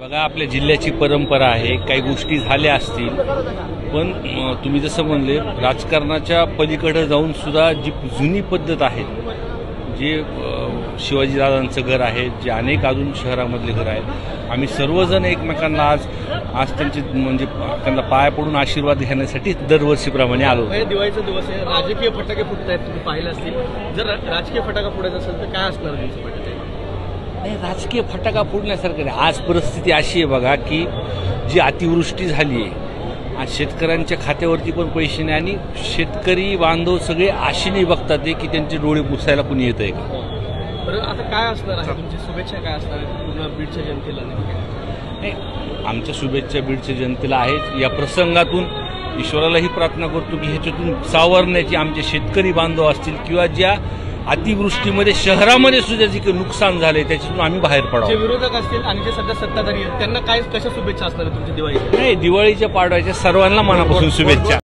बघा, आपल्या जिल्ह्याची परंपरा आहे, काही गोष्टी झाल्या असतील, पण तुम्ही जसं म्हणले राजकारणाच्या पलीकडे जाऊन सुद्धा जी जुनी पद्धत आहे, जे शिवाजीदादांचं घर आहे, जे अनेक अजून शहरामधले घर आहेत, आम्ही सर्वजण एकमेकांना आज त्यांचे म्हणजे त्यांना पाया पडून आशीर्वाद घेण्यासाठी दरवर्षीप्रमाणे आलो. दिवाळीचा दिवस आहे, राजकीय फटाके फुटत आहेत, तुम्ही पाहिलं असतील. जर राजकीय फटाका फुटायचा असेल तर काय असणार नाही, राजकीय फटाका फोडण्यासारखं नाही. आज परिस्थिती अशी आहे बघा की जी अतिवृष्टी झाली आहे, आज शेतकऱ्यांच्या खात्यावरती पण पैसे नाही आणि शेतकरी बांधव सगळे आशेने बघतात आहे की त्यांचे डोळे पुसायला कोणी येत आहे का. बरं, आता काय असणार आहे, तुमची शुभेच्छा काय असणार आहे पूर्ण बीडच्या जनतेला? नाही, आमच्या शुभेच्छा बीडच्या जनतेला आहेत. या प्रसंगातून ईश्वरालाही प्रार्थना करतो की ह्याच्यातून सावरण्याची आमचे शेतकरी बांधव असतील किंवा ज्या अतिवृष्टीमध्ये शहरामध्ये सुद्धा जे काही नुकसान झाले त्याच्यातून आम्ही बाहेर पडावं. जे विरोधक असतील आणि जे सध्या सत्ताधारी आहेत त्यांना काय कशा शुभेच्छा असणार तुमच्या दिवाळीच्या? नाही, दिवाळीच्या पाडव्याच्या सर्वांना मनापासून शुभेच्छा.